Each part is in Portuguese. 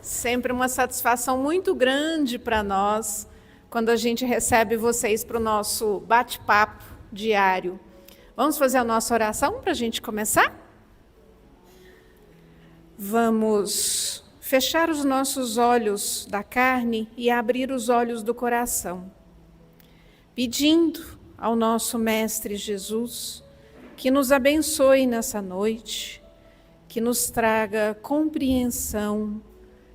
Sempre uma satisfação muito grande para nós quando a gente recebe vocês para o nosso bate-papo diário. Vamos fazer a nossa oração para a gente começar? Vamos fechar os nossos olhos da carne e abrir os olhos do coração, pedindo ao nosso Mestre Jesus que nos abençoe nessa noite, que nos traga compreensão,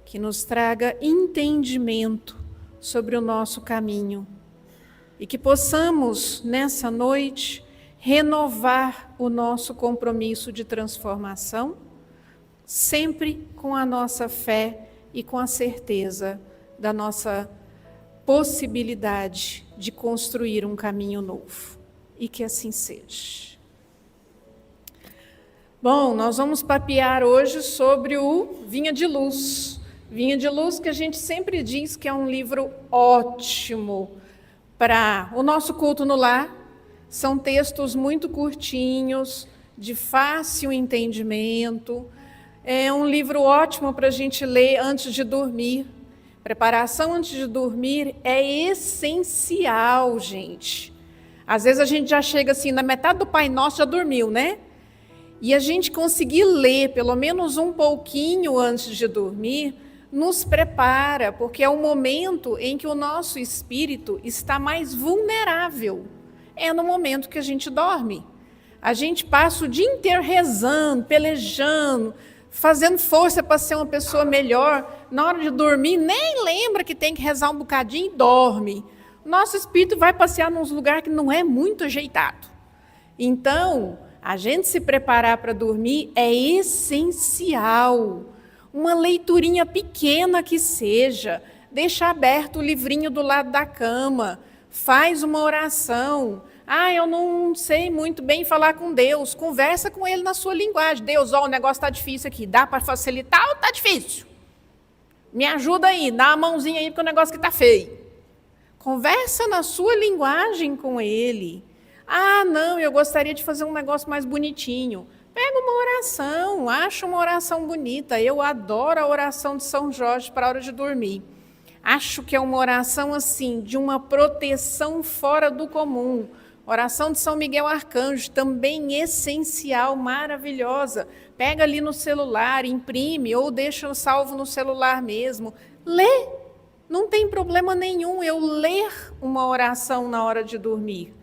que nos traga entendimento sobre o nosso caminho e que possamos, nessa noite, renovar o nosso compromisso de transformação, sempre com a nossa fé e com a certeza da nossa possibilidade de construir um caminho novo. E que assim seja. Bom, nós vamos papear hoje sobre o Vinha de Luz. Vinha de Luz, que a gente sempre diz que é um livro ótimo para o nosso culto no lar. São textos muito curtinhos, de fácil entendimento. É um livro ótimo para a gente ler antes de dormir. Preparação antes de dormir é essencial, gente. Às vezes a gente já chega assim, na metade do Pai Nosso já dormiu, né? E a gente conseguir ler pelo menos um pouquinho antes de dormir, nos prepara, porque é o momento em que o nosso espírito está mais vulnerável. É no momento que a gente dorme. A gente passa o dia inteiro rezando, pelejando, fazendo força para ser uma pessoa melhor. Na hora de dormir, nem lembra que tem que rezar um bocadinho e dorme. Nosso espírito vai passear num lugar que não é muito ajeitado. Então, a gente se preparar para dormir é essencial. Uma leiturinha pequena que seja, deixa aberto o livrinho do lado da cama, faz uma oração. Eu não sei muito bem falar com Deus, conversa com Ele na sua linguagem. Deus, o negócio está difícil aqui, dá para facilitar ou está difícil? Me ajuda aí, dá uma mãozinha aí porque o negócio aqui está feio. Conversa na sua linguagem com Ele. Não, eu gostaria de fazer um negócio mais bonitinho. Pega uma oração, acha uma oração bonita. Eu adoro a oração de São Jorge para a hora de dormir. Acho que é uma oração assim, de uma proteção fora do comum. Oração de São Miguel Arcanjo, também essencial, maravilhosa. Pega ali no celular, imprime ou deixa salvo no celular mesmo. Lê, não tem problema nenhum eu ler uma oração na hora de dormir.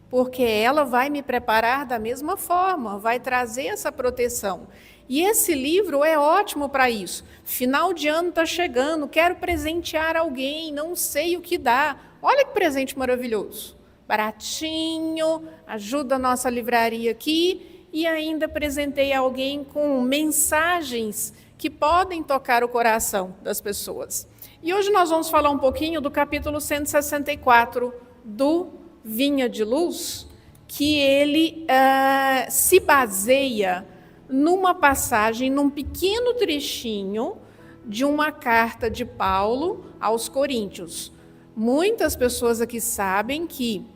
Porque ela vai me preparar da mesma forma, vai trazer essa proteção. E esse livro é ótimo para isso. Final de ano está chegando, quero presentear alguém, não sei o que dar. Olha que presente maravilhoso. Baratinho, ajuda a nossa livraria aqui e ainda presentei alguém com mensagens que podem tocar o coração das pessoas. E hoje nós vamos falar um pouquinho do capítulo 164 do Vinha de Luz, que ele se baseia numa passagem, num pequeno trechinho de uma carta de Paulo aos Coríntios. Muitas pessoas aqui sabem que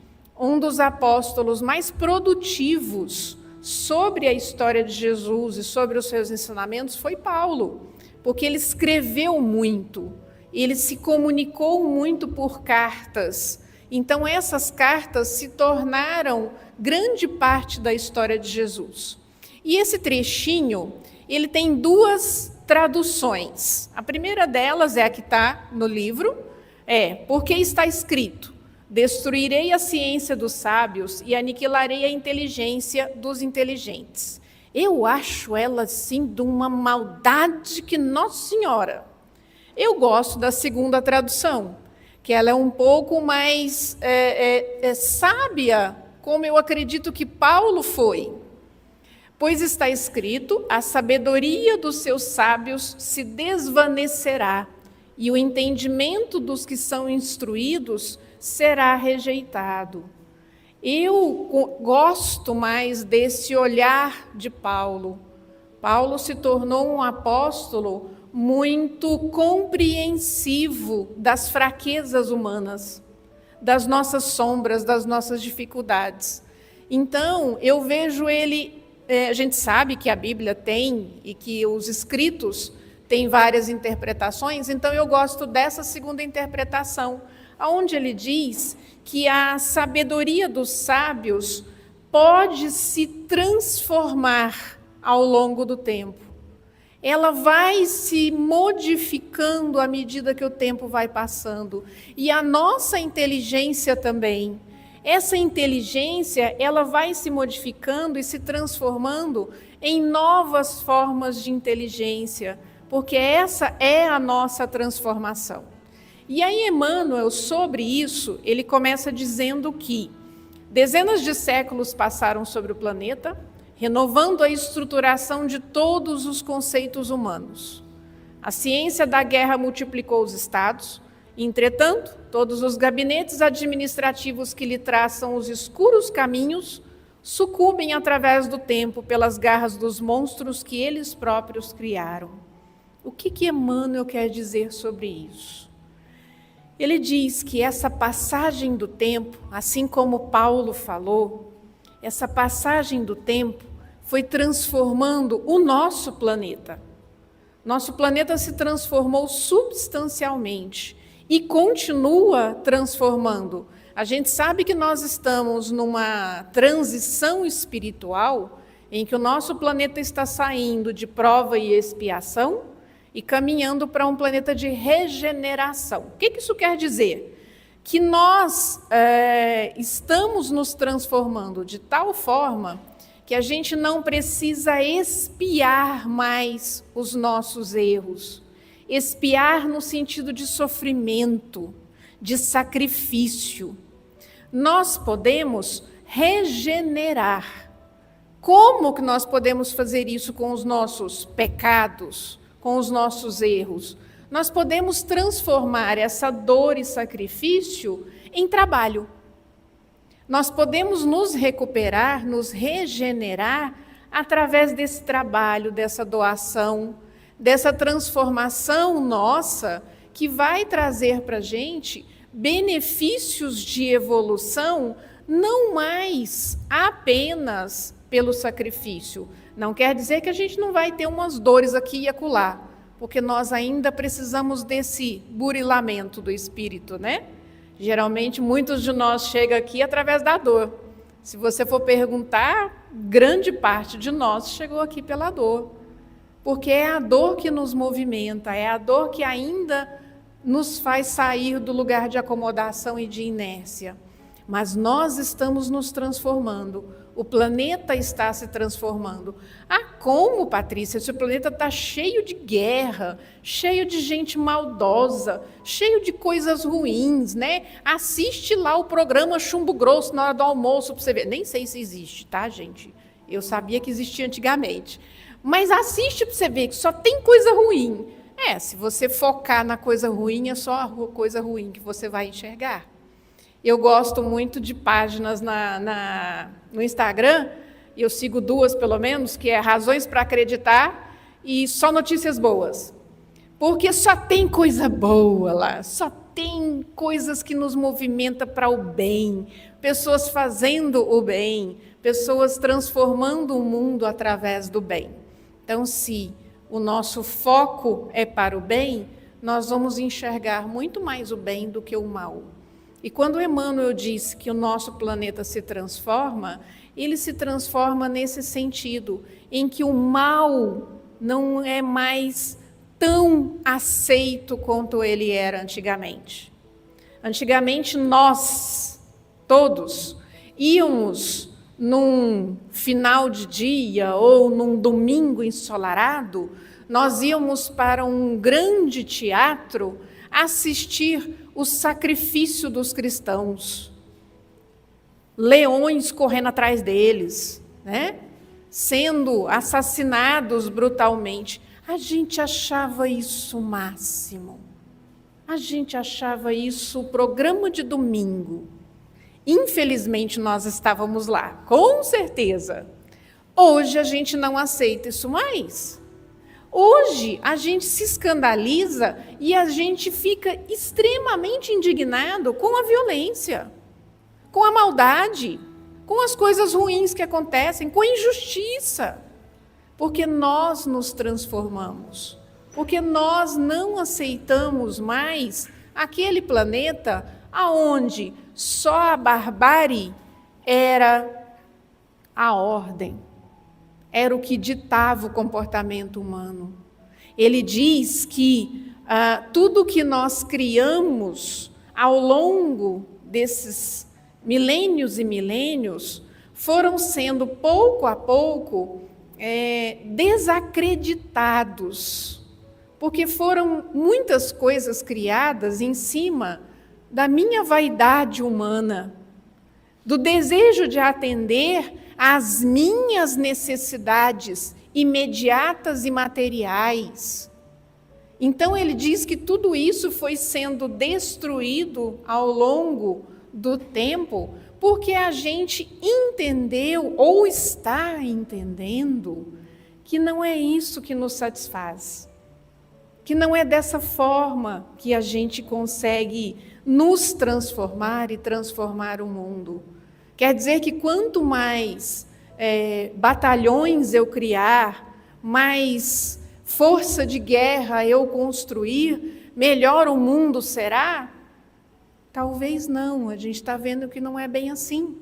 um dos apóstolos mais produtivos sobre a história de Jesus e sobre os seus ensinamentos foi Paulo, porque ele escreveu muito, ele se comunicou muito por cartas. Então, essas cartas se tornaram grande parte da história de Jesus. E esse trechinho, ele tem duas traduções. A primeira delas é a que está no livro, porque está escrito: destruirei a ciência dos sábios e aniquilarei a inteligência dos inteligentes. Eu acho ela, assim, de uma maldade que, Nossa Senhora. Eu gosto da segunda tradução, que ela é um pouco mais sábia, como eu acredito que Paulo foi. Pois está escrito, a sabedoria dos seus sábios se desvanecerá, e o entendimento dos que são instruídos será rejeitado. Eu gosto mais desse olhar de Paulo. Paulo se tornou um apóstolo muito compreensivo das fraquezas humanas, das nossas sombras, das nossas dificuldades. Então, eu vejo ele, a gente sabe que a Bíblia tem, e que os escritos tem várias interpretações, então eu gosto dessa segunda interpretação, onde ele diz que a sabedoria dos sábios pode se transformar ao longo do tempo. Ela vai se modificando à medida que o tempo vai passando. E a nossa inteligência também. Essa inteligência, ela vai se modificando e se transformando em novas formas de inteligência, porque essa é a nossa transformação. E aí Emmanuel, sobre isso, ele começa dizendo que dezenas de séculos passaram sobre o planeta, renovando a estruturação de todos os conceitos humanos. A ciência da guerra multiplicou os estados, entretanto, todos os gabinetes administrativos que lhe traçam os escuros caminhos sucumbem através do tempo pelas garras dos monstros que eles próprios criaram. O que Emmanuel quer dizer sobre isso? Ele diz que essa passagem do tempo, assim como Paulo falou, essa passagem do tempo foi transformando o nosso planeta. Nosso planeta se transformou substancialmente e continua transformando. A gente sabe que nós estamos numa transição espiritual em que o nosso planeta está saindo de prova e expiação e caminhando para um planeta de regeneração. O que isso quer dizer? Que nós estamos nos transformando de tal forma que a gente não precisa expiar mais os nossos erros. Expiar no sentido de sofrimento, de sacrifício. Nós podemos regenerar. Como que nós podemos fazer isso com os nossos pecados, com os nossos erros? Nós podemos transformar essa dor e sacrifício em trabalho. Nós podemos nos recuperar, nos regenerar através desse trabalho, dessa doação, dessa transformação nossa que vai trazer para a gente benefícios de evolução, não mais apenas pelo sacrifício. Não quer dizer que a gente não vai ter umas dores aqui e acolá, porque nós ainda precisamos desse burilamento do espírito, né? Geralmente, muitos de nós chegam aqui através da dor. Se você for perguntar, grande parte de nós chegou aqui pela dor. Porque é a dor que nos movimenta, é a dor que ainda nos faz sair do lugar de acomodação e de inércia. Mas nós estamos nos transformando, o planeta está se transformando. Ah, como, Patrícia? Esse planeta está cheio de guerra, cheio de gente maldosa, cheio de coisas ruins, né? Assiste lá o programa Chumbo Grosso na hora do almoço para você ver. Nem sei se existe, tá, gente? Eu sabia que existia antigamente. Mas assiste para você ver que só tem coisa ruim. Se você focar na coisa ruim, é só a coisa ruim que você vai enxergar. Eu gosto muito de páginas no Instagram, e eu sigo 2 pelo menos, que é Razões para Acreditar e Só Notícias Boas. Porque só tem coisa boa lá, só tem coisas que nos movimentam para o bem, pessoas fazendo o bem, pessoas transformando o mundo através do bem. Então, se o nosso foco é para o bem, nós vamos enxergar muito mais o bem do que o mal. E quando Emmanuel diz que o nosso planeta se transforma, ele se transforma nesse sentido, em que o mal não é mais tão aceito quanto ele era antigamente. Antigamente nós, todos, íamos num final de dia ou num domingo ensolarado, nós íamos para um grande teatro assistir o sacrifício dos cristãos. Leões correndo atrás deles, né? Sendo assassinados brutalmente. A gente achava isso o máximo. A gente achava isso o programa de domingo. Infelizmente, nós estávamos lá, com certeza. Hoje, a gente não aceita isso mais. Hoje, a gente se escandaliza e a gente fica extremamente indignado com a violência, com a maldade, com as coisas ruins que acontecem, com a injustiça. Porque nós nos transformamos. porque nós não aceitamos mais aquele planeta aonde só a barbárie era a ordem, era o que ditava o comportamento humano. Ele diz que tudo que nós criamos ao longo desses milênios e milênios foram sendo, pouco a pouco, desacreditados, porque foram muitas coisas criadas em cima da minha vaidade humana, do desejo de atender às minhas necessidades imediatas e materiais. Então ele diz que tudo isso foi sendo destruído ao longo do tempo, porque a gente entendeu ou está entendendo que não é isso que nos satisfaz, que não é dessa forma que a gente consegue nos transformar e transformar o mundo. Quer dizer que quanto mais batalhões eu criar, mais força de guerra eu construir, melhor o mundo será? Talvez não, a gente está vendo que não é bem assim.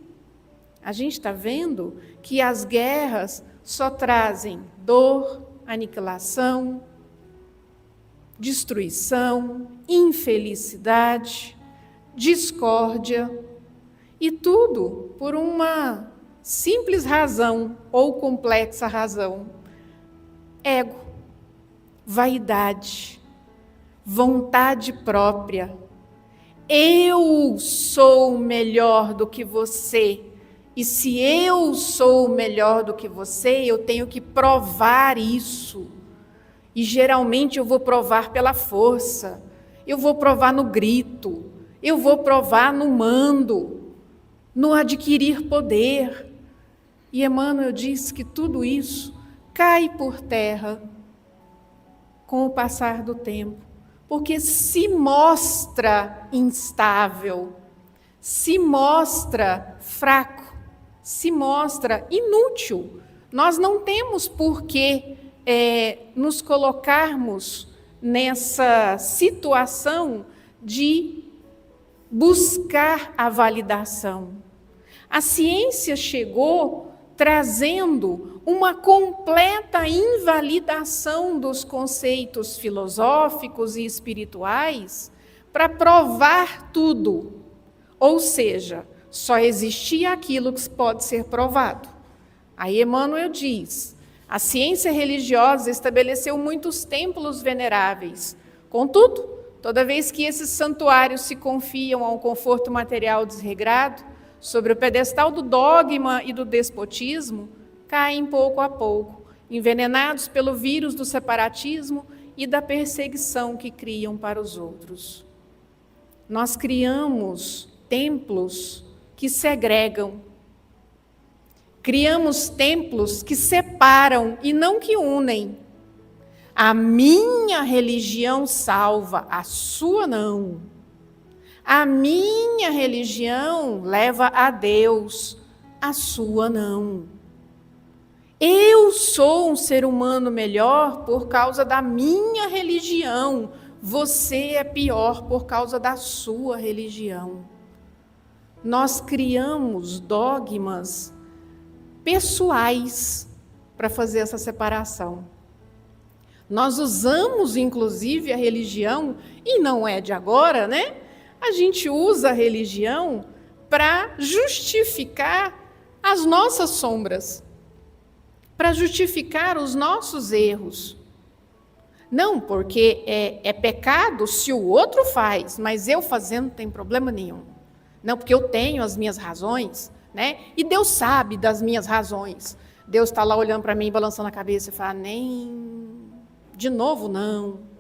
A gente está vendo que as guerras só trazem dor, aniquilação, destruição, infelicidade, discórdia, e tudo por uma simples razão ou complexa razão: ego, vaidade, vontade própria. Eu sou melhor do que você, e se eu sou melhor do que você, eu tenho que provar isso. E geralmente eu vou provar pela força, eu vou provar no grito, eu vou provar no mando, no adquirir poder. E Emmanuel diz que tudo isso cai por terra com o passar do tempo, porque se mostra instável, se mostra fraco, se mostra inútil. Nós não temos por que nos colocarmos nessa situação de buscar a validação. A ciência chegou trazendo uma completa invalidação dos conceitos filosóficos e espirituais para provar tudo. Ou seja, só existia aquilo que pode ser provado. Aí Emmanuel diz: a ciência religiosa estabeleceu muitos templos veneráveis. Contudo, toda vez que esses santuários se confiam a um conforto material desregrado, sobre o pedestal do dogma e do despotismo, caem pouco a pouco, envenenados pelo vírus do separatismo e da perseguição que criam para os outros. Nós criamos templos que segregam, criamos templos que separam e não que unem. A minha religião salva, a sua não. A minha religião leva a Deus, a sua não. Eu sou um ser humano melhor por causa da minha religião, você é pior por causa da sua religião. Nós criamos dogmas pessoais para fazer essa separação. Nós usamos, inclusive, a religião, e não é de agora, né? A gente usa a religião para justificar as nossas sombras, para justificar os nossos erros. Não, porque é pecado se o outro faz, mas eu fazendo não tem problema nenhum. Não, porque eu tenho as minhas razões, né? E Deus sabe das minhas razões. Deus está lá olhando para mim, balançando a cabeça e fala: nem de novo não.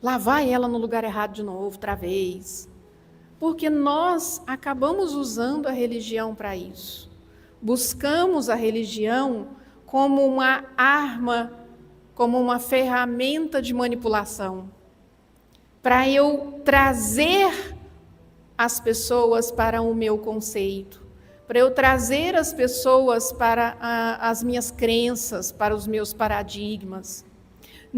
Lá vai ela no lugar errado de novo, outra vez. Porque nós acabamos usando a religião para isso. Buscamos a religião como uma arma, como uma ferramenta de manipulação, para eu trazer as pessoas para o meu conceito, para eu trazer as pessoas para as minhas crenças, para os meus paradigmas.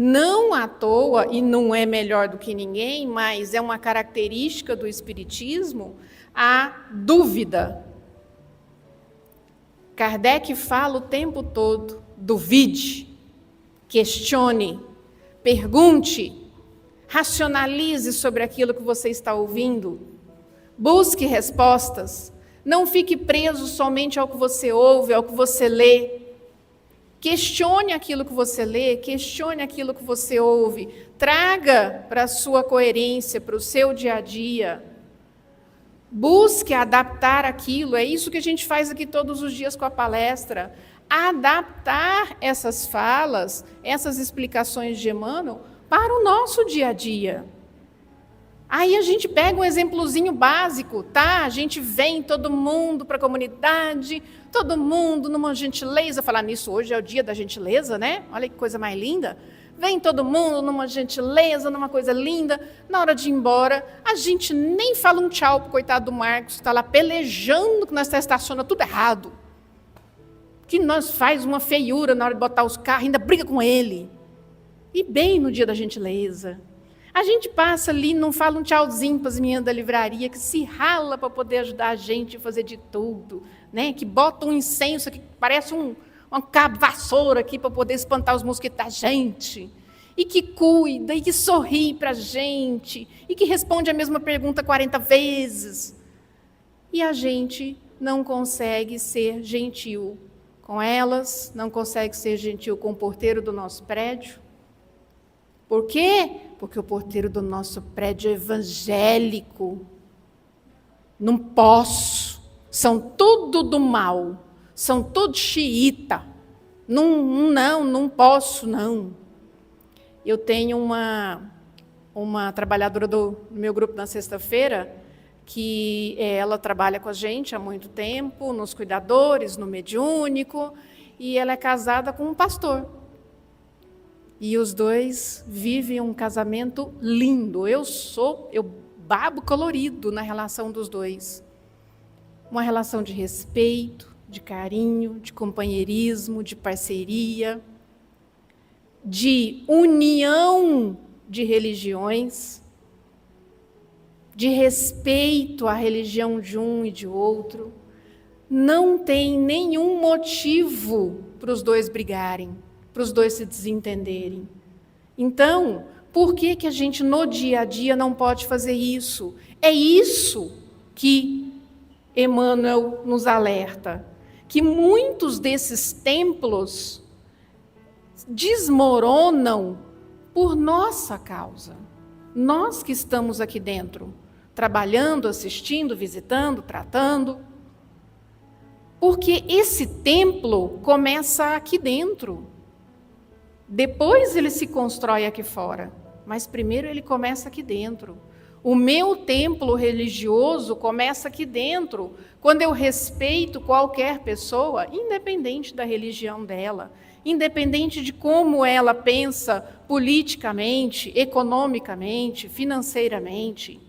Não à toa, e não é melhor do que ninguém, mas é uma característica do Espiritismo, a dúvida. Kardec fala o tempo todo: duvide, questione, pergunte, racionalize sobre aquilo que você está ouvindo, busque respostas, não fique preso somente ao que você ouve, ao que você lê. Questione aquilo que você lê, questione aquilo que você ouve, traga para a sua coerência, para o seu dia a dia. Busque adaptar aquilo, é isso que a gente faz aqui todos os dias com a palestra. Adaptar essas falas, essas explicações de Emmanuel para o nosso dia a dia. Aí a gente pega um exemplozinho básico, tá? A gente vem todo mundo para a comunidade, todo mundo numa gentileza. Falar nisso, hoje é o dia da gentileza, né? Olha que coisa mais linda. Vem todo mundo numa gentileza, numa coisa linda. Na hora de ir embora, a gente nem fala um tchau pro coitado do Marcos, que está lá pelejando que nós estaciona tudo errado. Que nós faz uma feiura na hora de botar os carros, ainda briga com ele. E bem no dia da gentileza. A gente passa ali, não fala um tchauzinho para as meninas da livraria, que se rala para poder ajudar a gente a fazer de tudo, né? Que bota um incenso que parece um cabo vassoura aqui para poder espantar os mosquitos da gente. E que cuida, e que sorri para a gente, e que responde a mesma pergunta 40 vezes. E a gente não consegue ser gentil com elas, não consegue ser gentil com o porteiro do nosso prédio. Por quê? Porque o porteiro do nosso prédio é evangélico. Não posso. São tudo do mal. São todos xiita. Não posso, não. Eu tenho uma trabalhadora do meu grupo na sexta-feira, que ela trabalha com a gente há muito tempo, nos cuidadores, no mediúnico, e ela é casada com um pastor. E os dois vivem um casamento lindo. Eu babo colorido na relação dos dois. Uma relação de respeito, de carinho, de companheirismo, de parceria, de união de religiões, de respeito à religião de um e de outro. Não tem nenhum motivo para os dois brigarem, para os dois se desentenderem. Então, por que a gente no dia a dia não pode fazer isso? É isso que Emmanuel nos alerta, que muitos desses templos desmoronam por nossa causa. Nós que estamos aqui dentro, trabalhando, assistindo, visitando, tratando. Porque esse templo começa aqui dentro. Depois ele se constrói aqui fora, mas primeiro ele começa aqui dentro. O meu templo religioso começa aqui dentro, quando eu respeito qualquer pessoa, independente da religião dela, independente de como ela pensa politicamente, economicamente, financeiramente.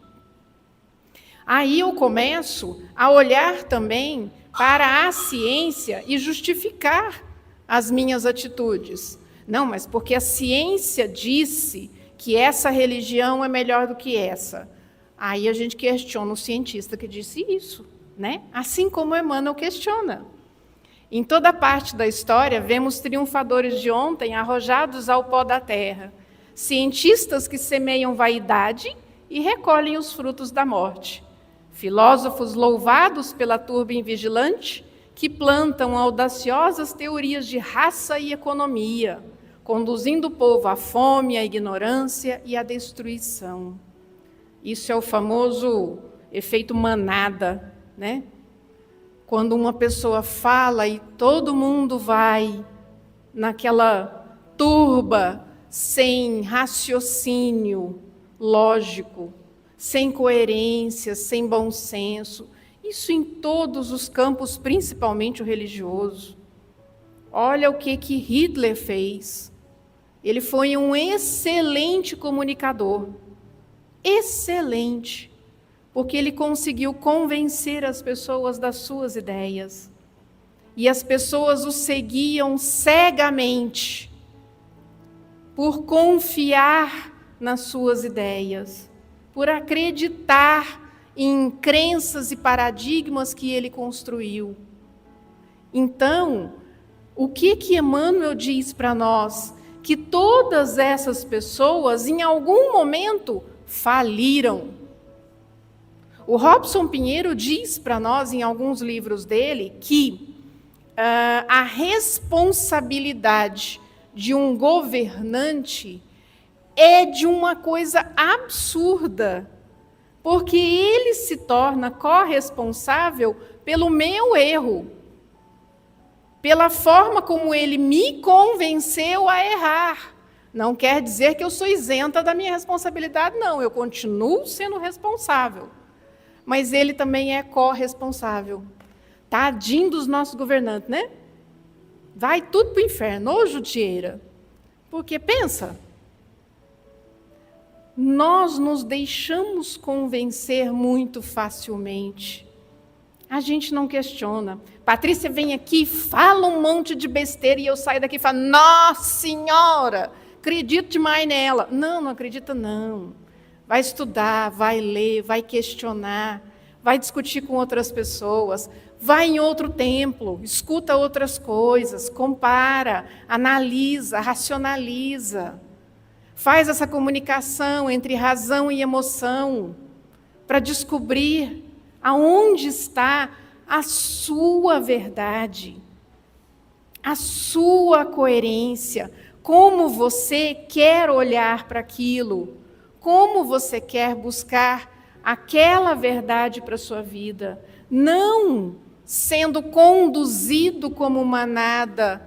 Aí eu começo a olhar também para a ciência e justificar as minhas atitudes. Não, mas porque a ciência disse que essa religião é melhor do que essa. Aí a gente questiona o cientista que disse isso, né? Assim como Emmanuel questiona. Em toda parte da história, vemos triunfadores de ontem arrojados ao pó da terra, cientistas que semeiam vaidade e recolhem os frutos da morte, filósofos louvados pela turba invigilante que plantam audaciosas teorias de raça e economia, conduzindo o povo à fome, à ignorância e à destruição. Isso é o famoso efeito manada, né? Quando uma pessoa fala e todo mundo vai naquela turba sem raciocínio lógico, sem coerência, sem bom senso. Isso em todos os campos, principalmente o religioso. Olha o que Hitler fez. Ele foi um excelente comunicador. Excelente. Porque ele conseguiu convencer as pessoas das suas ideias. E as pessoas o seguiam cegamente. por confiar nas suas ideias, por acreditar em crenças e paradigmas que ele construiu. Então, o que Emmanuel diz para nós? Que todas essas pessoas, em algum momento, faliram. O Robson Pinheiro diz para nós, em alguns livros dele, que a responsabilidade de um governante é de uma coisa absurda, porque ele se torna corresponsável pelo meu erro, pela forma como ele me convenceu a errar. Não quer dizer que eu sou isenta da minha responsabilidade, não. Eu continuo sendo responsável. Mas ele também é corresponsável. Tadinho dos nossos governantes, né? Vai tudo para o inferno, ô judieira. Porque, pensa, nós nos deixamos convencer muito facilmente. A gente não questiona. Patrícia vem aqui, fala um monte de besteira e eu saio daqui e falo, nossa senhora, acredito demais nela. Não, não acredita não. Vai estudar, vai ler, vai questionar, vai discutir com outras pessoas, vai em outro templo, escuta outras coisas, compara, analisa, racionaliza. Faz essa comunicação entre razão e emoção para descobrir aonde está a sua verdade, a sua coerência, como você quer olhar para aquilo, como você quer buscar aquela verdade para a sua vida, não sendo conduzido como manada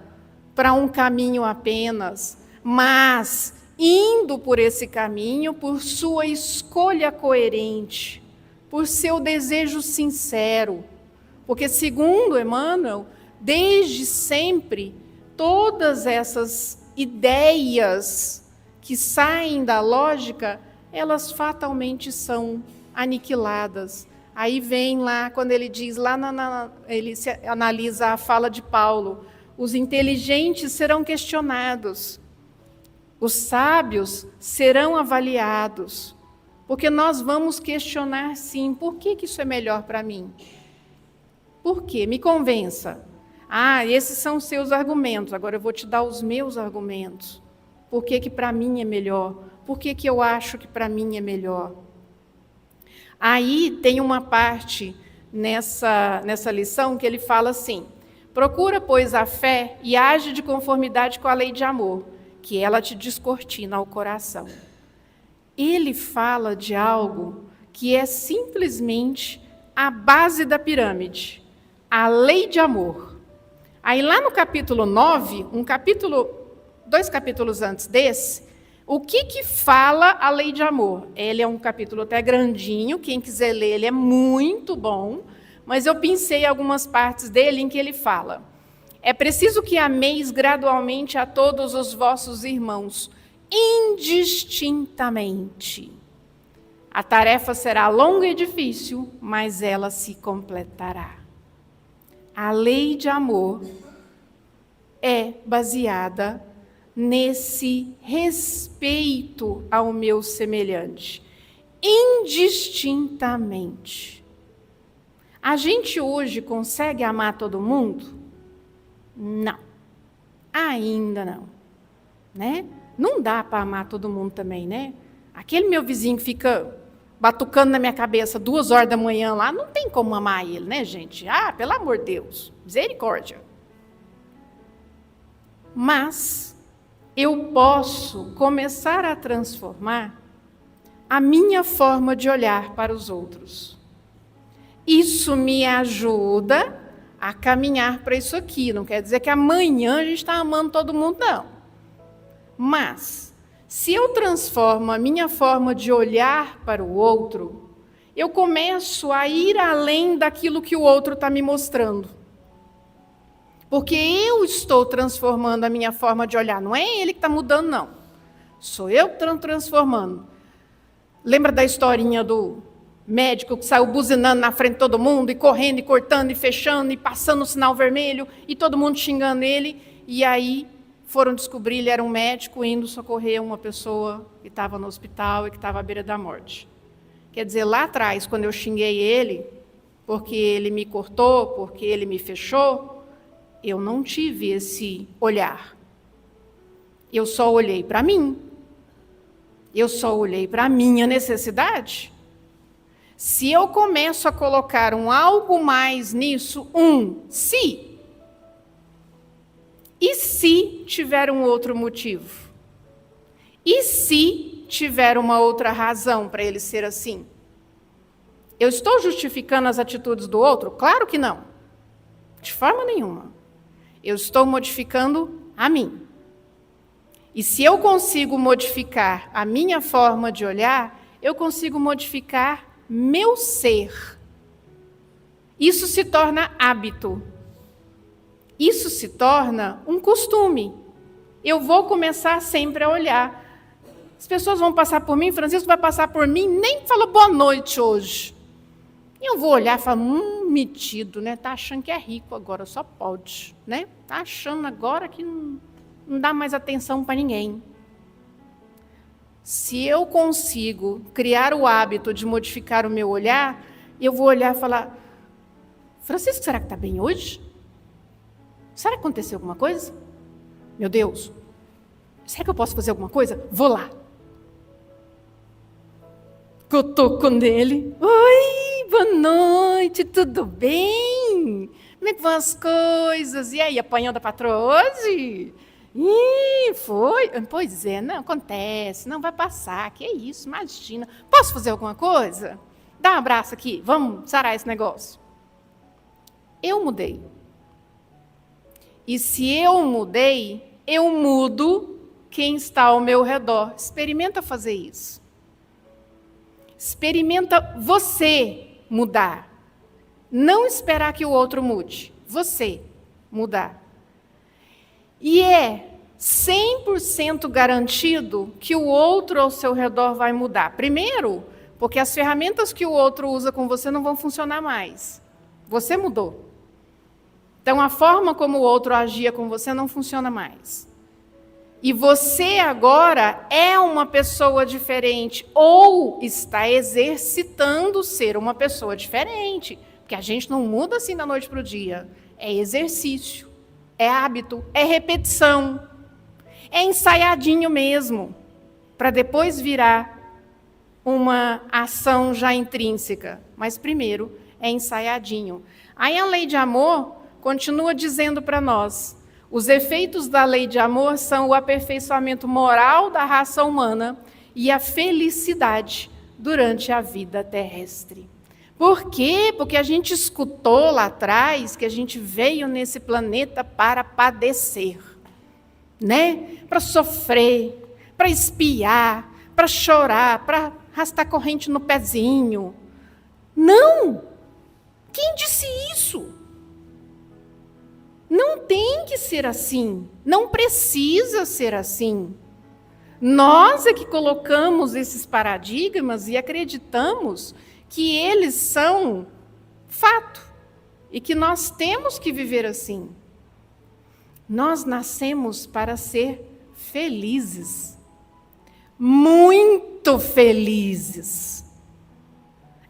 para um caminho apenas, mas indo por esse caminho por sua escolha coerente, por seu desejo sincero. Porque, segundo Emmanuel, desde sempre, todas essas ideias que saem da lógica, elas fatalmente são aniquiladas. Aí vem lá, quando ele diz, ele analisa a fala de Paulo, os inteligentes serão questionados, os sábios serão avaliados, porque nós vamos questionar sim, por que isso é melhor para mim? Por quê? Me convença. Esses são os seus argumentos, agora eu vou te dar os meus argumentos. Por que para mim é melhor? Por que eu acho que para mim é melhor? Aí tem uma parte nessa lição que ele fala assim, procura, pois, a fé e age de conformidade com a lei de amor, que ela te descortina ao coração. Ele fala de algo que é simplesmente a base da pirâmide, a lei de amor. Aí lá no capítulo 9, dois capítulos antes desse, o que fala a lei de amor? Ele é um capítulo até grandinho, quem quiser ler, ele é muito bom, mas eu pincei algumas partes dele em que ele fala: é preciso que ameis gradualmente a todos os vossos irmãos, indistintamente. A tarefa será longa e difícil, mas ela se completará. A lei de amor é baseada nesse respeito ao meu semelhante, indistintamente. A gente hoje consegue amar todo mundo? Não, ainda não, né? Não dá para amar todo mundo também, né? Aquele meu vizinho que fica batucando na minha cabeça 2 horas da manhã lá, não tem como amar ele, né, gente? Pelo amor de Deus, misericórdia. Mas eu posso começar a transformar a minha forma de olhar para os outros. Isso me ajuda a caminhar para isso aqui. Não quer dizer que amanhã a gente está amando todo mundo, não. Mas, se eu transformo a minha forma de olhar para o outro, eu começo a ir além daquilo que o outro está me mostrando. Porque eu estou transformando a minha forma de olhar, não é ele que está mudando, não. Sou eu que estou transformando. Lembra da historinha do médico que saiu buzinando na frente de todo mundo, e correndo, e cortando, e fechando, e passando o sinal vermelho, e todo mundo xingando ele, e aí foram descobrir, ele era um médico indo socorrer uma pessoa que estava no hospital e que estava à beira da morte. Quer dizer, lá atrás, quando eu xinguei ele, porque ele me cortou, porque ele me fechou, eu não tive esse olhar. Eu só olhei para mim. Eu só olhei para a minha necessidade. Se eu começo a colocar um algo mais nisso, se. E se tiver um outro motivo? E se tiver uma outra razão para ele ser assim? Eu estou justificando as atitudes do outro? Claro que não. De forma nenhuma. Eu estou modificando a mim. E se eu consigo modificar a minha forma de olhar, eu consigo modificar meu ser. Isso se torna hábito. Isso se torna um costume. Eu vou começar sempre a olhar. As pessoas vão passar por mim, Francisco vai passar por mim, nem falou boa noite hoje. E eu vou olhar e falar, metido, né? Tá achando que é rico agora, só pode, né? Tá achando agora que não dá mais atenção para ninguém. Se eu consigo criar o hábito de modificar o meu olhar, eu vou olhar e falar, Francisco, será que está bem hoje? Será que aconteceu alguma coisa? Meu Deus, será que eu posso fazer alguma coisa? Vou lá. Cutuco nele. Oi, boa noite, tudo bem? Como é que vão as coisas? E aí, apanhou da patroa hoje? Ih, foi? Pois é, não, acontece, não vai passar, que é isso, imagina. Posso fazer alguma coisa? Dá um abraço aqui, vamos sarar esse negócio. Eu mudei. E se eu mudei, eu mudo quem está ao meu redor. Experimenta fazer isso. Experimenta você mudar. Não esperar que o outro mude. Você mudar. E é 100% garantido que o outro ao seu redor vai mudar. Primeiro, porque as ferramentas que o outro usa com você não vão funcionar mais. Você mudou. Então, a forma como o outro agia com você não funciona mais. E você agora é uma pessoa diferente, ou está exercitando ser uma pessoa diferente. Porque a gente não muda assim da noite para o dia. É exercício, é hábito, é repetição. É ensaiadinho mesmo, para depois virar uma ação já intrínseca. Mas primeiro é ensaiadinho. Aí a lei de amor continua dizendo para nós, os efeitos da lei de amor são o aperfeiçoamento moral da raça humana e a felicidade durante a vida terrestre. Por quê? Porque a gente escutou lá atrás que a gente veio nesse planeta para padecer, né? Para sofrer, para espiar, para chorar, para arrastar corrente no pezinho. Não! Quem disse isso? Não tem que ser assim, não precisa ser assim. Nós é que colocamos esses paradigmas e acreditamos que eles são fato e que nós temos que viver assim. Nós nascemos para ser felizes, muito felizes,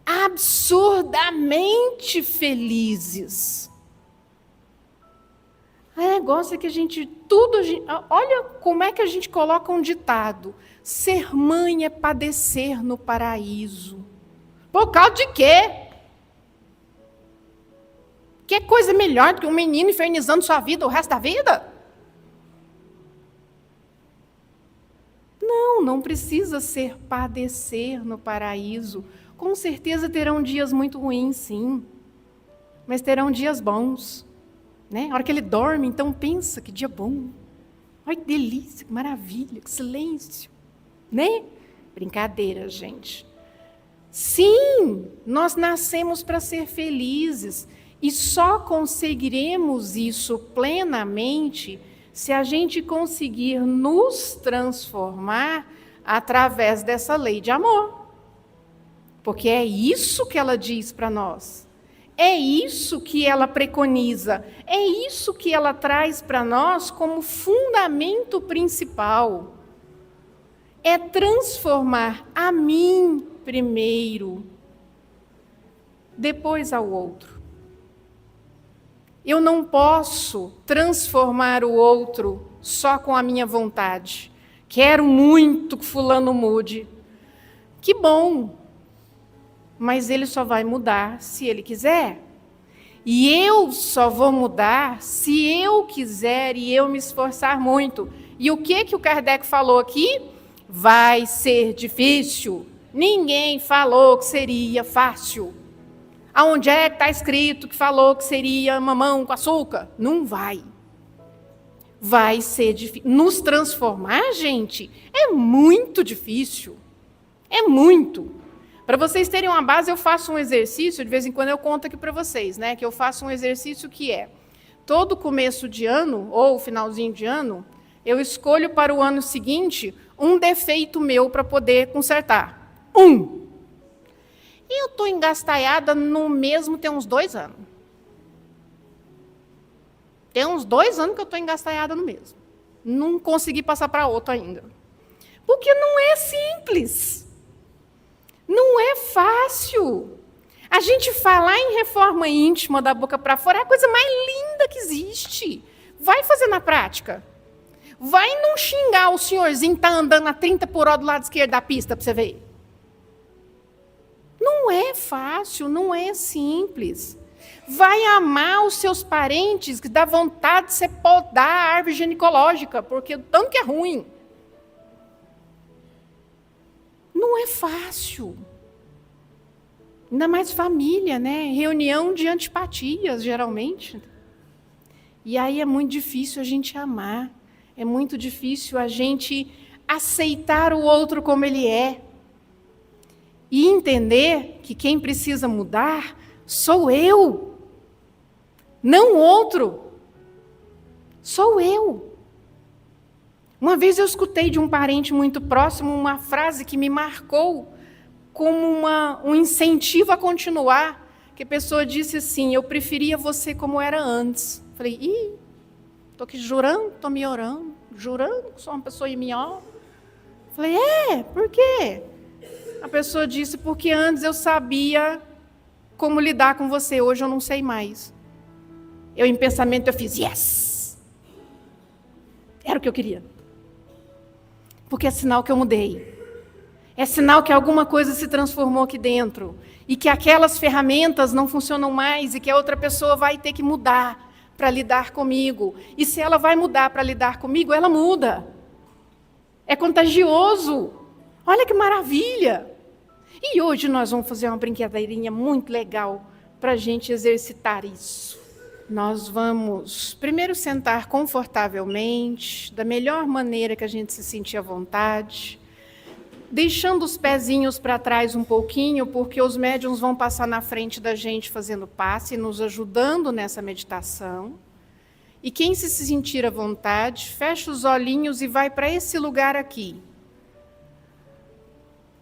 absurdamente felizes. O negócio é que olha como é que a gente coloca um ditado. Ser mãe é padecer no paraíso. Por causa de quê? Que coisa melhor do que um menino infernizando sua vida o resto da vida? Não precisa ser padecer no paraíso. Com certeza terão dias muito ruins, sim. Mas terão dias bons. Né? A hora que ele dorme, então pensa, que dia bom. Ai, que delícia, que maravilha, que silêncio. Né? Brincadeira, gente. Sim, nós nascemos para ser felizes e só conseguiremos isso plenamente se a gente conseguir nos transformar através dessa lei de amor. Porque é isso que ela diz para nós. É isso que ela preconiza, é isso que ela traz para nós como fundamento principal. É transformar a mim primeiro, depois ao outro. Eu não posso transformar o outro só com a minha vontade. Quero muito que fulano mude. Que bom! Mas ele só vai mudar se ele quiser. E eu só vou mudar se eu quiser e eu me esforçar muito. E o que o Kardec falou aqui? Vai ser difícil. Ninguém falou que seria fácil. Aonde é que está escrito que falou que seria mamão com açúcar? Não vai. Vai ser difícil. Nos transformar, gente, é muito difícil. É muito. Para vocês terem uma base, eu faço um exercício, de vez em quando eu conto aqui para vocês, né? Que eu faço um exercício que é, todo começo de ano, ou finalzinho de ano, eu escolho para o ano seguinte um defeito meu para poder consertar. E eu estou engastalhada no mesmo tem uns 2 anos. Tem uns 2 anos que eu estou engastalhada no mesmo. Não consegui passar para outro ainda. Porque não é simples. Não é fácil. A gente falar em reforma íntima da boca para fora é a coisa mais linda que existe. Vai fazer na prática. Vai não xingar o senhorzinho que está andando a 30 por hora do lado esquerdo da pista para você ver. Não é fácil, não é simples. Vai amar os seus parentes que dá vontade de você podar a árvore ginecológica, porque o tanto que é ruim. Não é fácil. Ainda mais família, né? Reunião de antipatias, geralmente. E aí é muito difícil a gente amar. É muito difícil a gente aceitar o outro como ele é. E entender que quem precisa mudar sou eu. Não o outro. Sou eu. Uma vez eu escutei de um parente muito próximo uma frase que me marcou como um incentivo a continuar, que a pessoa disse assim, eu preferia você como era antes. Falei, estou aqui jurando, estou me orando, jurando que sou uma pessoa melhor. Falei, por quê? A pessoa disse, porque antes eu sabia como lidar com você, hoje eu não sei mais. Eu, em pensamento, eu fiz, yes! Era o que eu queria. Porque é sinal que eu mudei. É sinal que alguma coisa se transformou aqui dentro. E que aquelas ferramentas não funcionam mais e que a outra pessoa vai ter que mudar para lidar comigo. E se ela vai mudar para lidar comigo, ela muda. É contagioso. Olha que maravilha! E hoje nós vamos fazer uma brincadeirinha muito legal para a gente exercitar isso. Nós vamos primeiro sentar confortavelmente, da melhor maneira que a gente se sentir à vontade, deixando os pezinhos para trás um pouquinho, porque os médiuns vão passar na frente da gente fazendo passe, nos ajudando nessa meditação. E quem se sentir à vontade, fecha os olhinhos e vai para esse lugar aqui.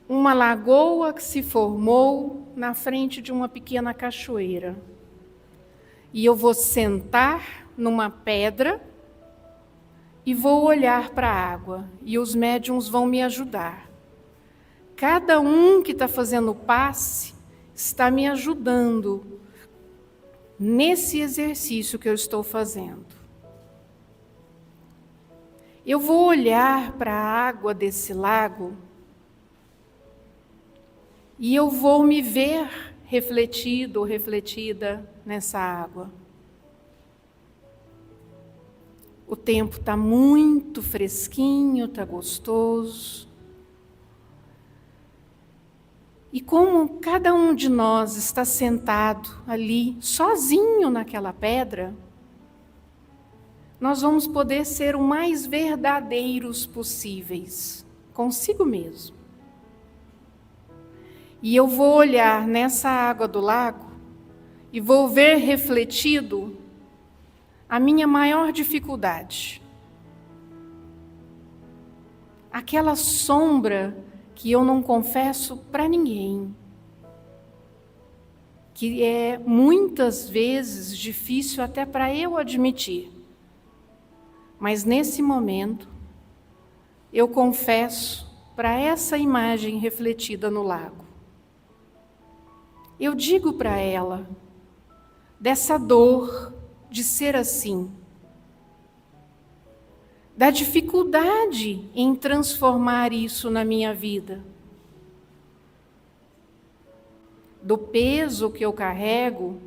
Uma lagoa que se formou na frente de uma pequena cachoeira. E eu vou sentar numa pedra e vou olhar para a água. E os médiuns vão me ajudar. Cada um que está fazendo o passe está me ajudando nesse exercício que eu estou fazendo. Eu vou olhar para a água desse lago e eu vou me ver refletido ou refletida nessa água. O tempo está muito fresquinho, está gostoso. E como cada um de nós está sentado ali, sozinho naquela pedra, nós vamos poder ser o mais verdadeiros possíveis, consigo mesmo. E eu vou olhar nessa água do lago e vou ver refletido a minha maior dificuldade. Aquela sombra que eu não confesso para ninguém. que é muitas vezes difícil até para eu admitir. Mas nesse momento, eu confesso para essa imagem refletida no lago. Eu digo para ela dessa dor de ser assim, da dificuldade em transformar isso na minha vida, do peso que eu carrego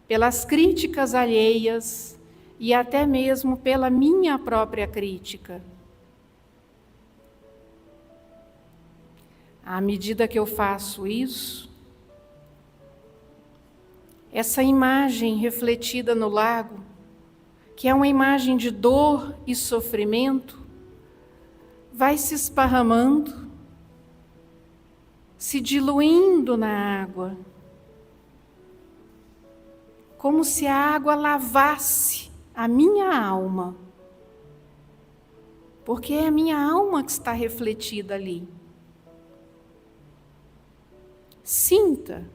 pelas críticas alheias e até mesmo pela minha própria crítica. À medida que eu faço isso, essa imagem refletida no lago, que é uma imagem de dor e sofrimento, vai se esparramando, se diluindo na água, como se a água lavasse a minha alma, porque é a minha alma que está refletida ali. Sinta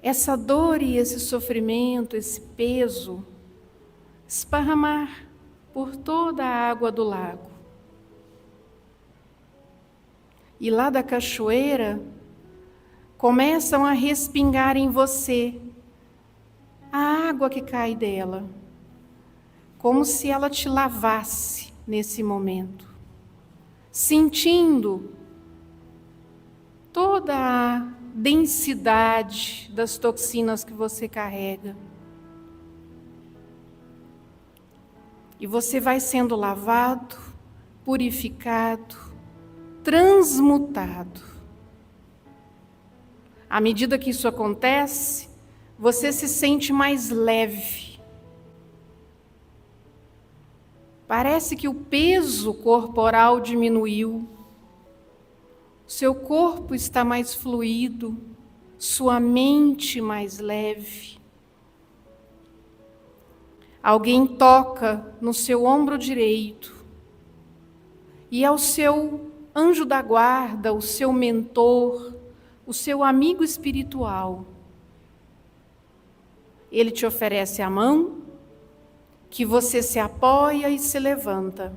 essa dor e esse sofrimento, esse peso, esparramar por toda a água do lago. E lá da cachoeira, começam a respingar em você a água que cai dela, como se ela te lavasse nesse momento, sentindo toda a densidade das toxinas que você carrega. E você vai sendo lavado, purificado, transmutado. À medida que isso acontece, você se sente mais leve. Parece que o peso corporal diminuiu. Seu corpo está mais fluido, sua mente mais leve. Alguém toca no seu ombro direito e é o seu anjo da guarda, o seu mentor, o seu amigo espiritual. Ele te oferece a mão, que você se apoia e se levanta.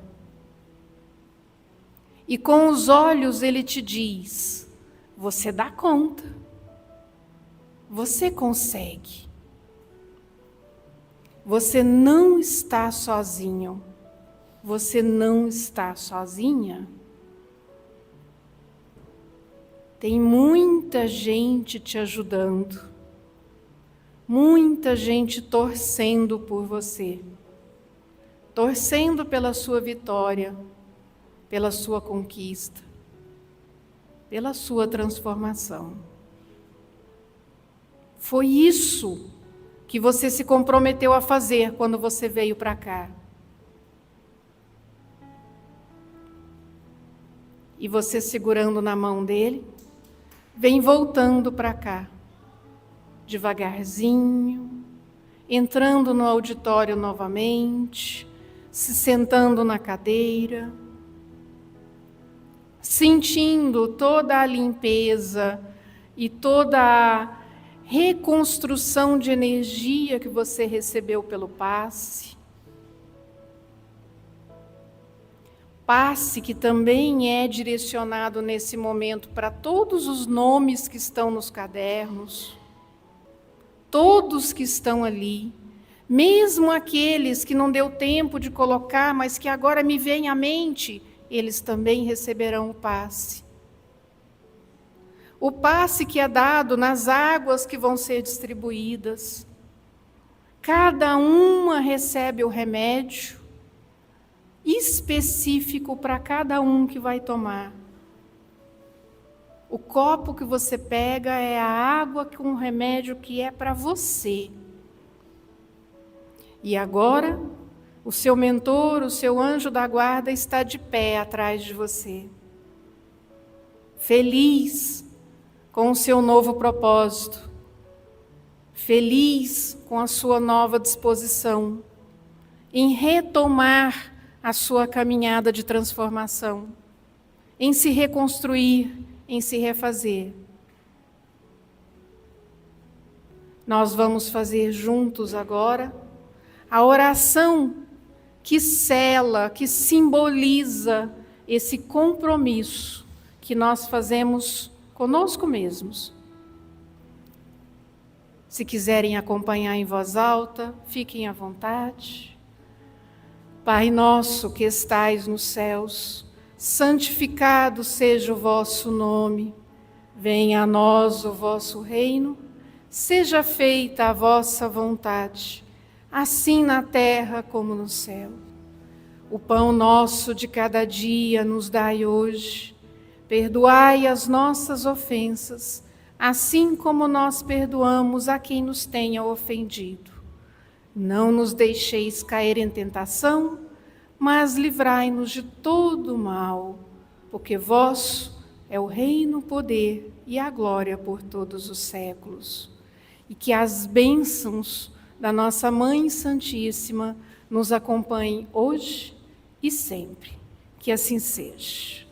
E com os olhos ele te diz: você dá conta, você consegue. Você não está sozinho, você não está sozinha. Tem muita gente te ajudando, muita gente torcendo por você, torcendo pela sua vitória, pela sua conquista, pela sua transformação. Foi isso que você se comprometeu a fazer quando você veio para cá. E você, segurando na mão dele, vem voltando para cá, devagarzinho, entrando no auditório novamente, se sentando na cadeira, sentindo toda a limpeza e toda a reconstrução de energia que você recebeu pelo passe. Passe que também é direcionado nesse momento para todos os nomes que estão nos cadernos, todos que estão ali, mesmo aqueles que não deu tempo de colocar, mas que agora me vêm à mente, eles também receberão o passe. O passe que é dado nas águas que vão ser distribuídas. Cada uma recebe o remédio específico para cada um que vai tomar. O copo que você pega é a água com o remédio que é para você. E agora, o seu mentor, o seu anjo da guarda está de pé atrás de você. Feliz com o seu novo propósito, feliz com a sua nova disposição em retomar a sua caminhada de transformação, em se reconstruir, em se refazer. nós vamos fazer juntos agora a oração que sela, que simboliza esse compromisso que nós fazemos conosco mesmos. Se quiserem acompanhar em voz alta, fiquem à vontade. Pai nosso que estais nos céus, santificado seja o vosso nome. Venha a nós o vosso reino. Seja feita a vossa vontade, assim na terra como no céu. O pão nosso de cada dia nos dai hoje. Perdoai as nossas ofensas, assim como nós perdoamos a quem nos tenha ofendido. Não nos deixeis cair em tentação, mas livrai-nos de todo o mal, porque vosso é o reino, o poder e a glória por todos os séculos. E que as bênçãos da nossa Mãe Santíssima nos acompanhem hoje e sempre. Que assim seja.